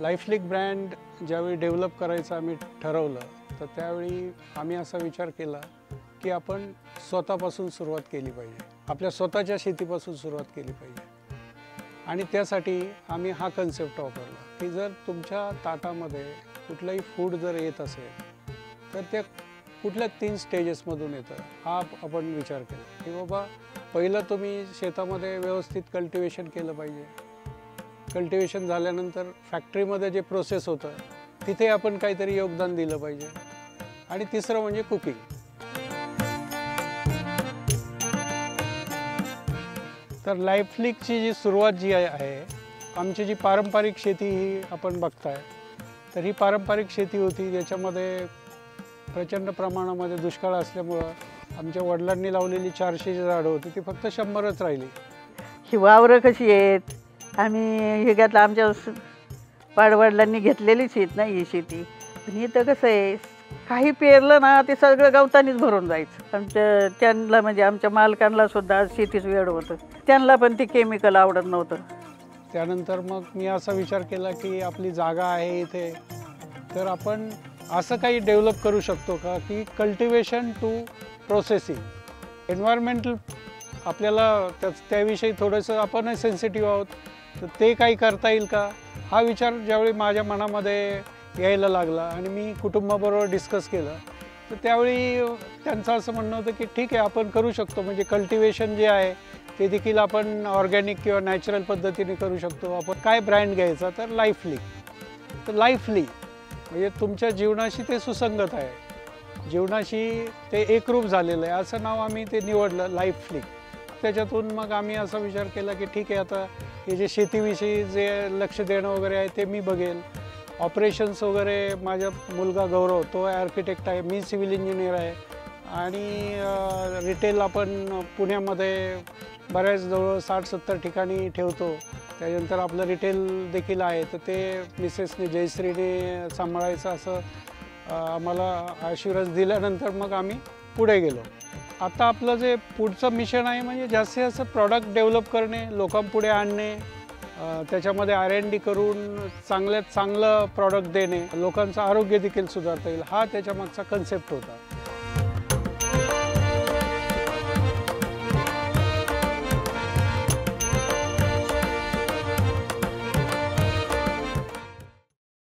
लाईफलिक brand ज्यावेळी develop करायचं आम्ही ठरवलं तर त्यावेळी आम्ही असा विचार केला की आपण स्वतःपासून सुरुवात केली पाहिजे, आपल्या स्वतःच्या शेतीपासून सुरुवात केली पाहिजे। आणि त्यासाठी आम्ही हा कन्सेप्ट वापरला की जर तुमच्या ताटामध्ये कुठलंही फूड जर येत असेल तर त्या कुठल्या 3 स्टेजेसमधून येतं हा आपण विचार केला की बाबा पहिलं तुम्ही शेतामध्ये व्यवस्थित कल्टिवेशन केलं पाहिजे। कल्टिवेशन झाल्यानंतर फॅक्टरीमध्ये जे प्रोसेस होतं तिथे आपण काहीतरी योगदान दिलं पाहिजे। आणि तिसरं म्हणजे कुकिंग। तर लाईफलिकची जी सुरुवात जी आहे, आमची जी पारंपरिक शेती ही आपण बघताय तर ही पारंपरिक शेती होती, ज्याच्यामध्ये प्रचंड प्रमाणामध्ये दुष्काळ असल्यामुळं आमच्या वडिलांनी लावलेली 400 झाडं होती ती फक्त 100च राहिली। ही वावरं कशी आहेत, आम्ही हे घेतलं आमच्या पाडवडिलांनी घेतलेलीच आहेत ना ही शेती। पण इथं कसं आहे, काही पेरलं ना ते सगळं गवतानीच भरून जायचं। आमच्या त्यांना म्हणजे आमच्या मालकांना सुद्धा शेतीच वेड होतं, त्यांना पण ते केमिकल आवडत नव्हतं। त्यानंतर मग मी असा विचार केला की आपली जागा आहे इथे, तर आपण असं काही डेव्हलप करू शकतो का की कल्टिवेशन टू प्रोसेसिंग। एन्व्हायरमेंटल आपल्याला त्याविषयी थोडंसं आपणही सेन्सिटिव्ह आहोत, तर ते काही करता येईल का हा विचार ज्यावेळी माझ्या मनामध्ये यायला लागला आणि मी कुटुंबाबरोबर डिस्कस केलं तर त्यावेळी त्यांचं असं म्हणणं होतं की ठीक आहे आपण करू शकतो, म्हणजे कल्टिवेशन जे आहे ते देखील आपण ऑर्गॅनिक किंवा नॅचरल पद्धतीने करू शकतो। आपण काय ब्रँड घ्यायचा तर लाईफलिक। तर लाईफली म्हणजे तुमच्या जीवनाशी ते सुसंगत आहे, जीवनाशी ते एकरूप झालेलं आहे असं नाव आम्ही ते निवडलं लाईफलिक। त्याच्यातून मग आम्ही असा विचार केला की ठीक आहे आता हे जे शेतीविषयी जे लक्ष देणं वगैरे आहे ते मी बघेल, ऑपरेशन्स वगैरे माझा मुलगा गौरव तो आर्किटेक्ट आहे, मी सिव्हिल इंजिनियर आहे, आणि रिटेल आपण पुण्यामध्ये बऱ्याच जवळ 60-70 ठिकाणी ठेवतो। त्यानंतर आपलं रिटेल देखील आहे, तर ते मिसेसने जयश्रीने सांभाळायचं असं आम्हाला आश्वास दिल्यानंतर मग आम्ही पुढे गेलो। आता आपलं जे पुढचं मिशन आहे म्हणजे जास्तीत जास्त प्रॉडक्ट डेव्हलप करणे, लोकांपुढे आणणे, त्याच्यामध्ये R&D करून चांगल्यात चांगलं प्रॉडक्ट देणे, लोकांचं आरोग्य देखील सुधारता येईल हा त्याच्यामागचा कन्सेप्ट होता।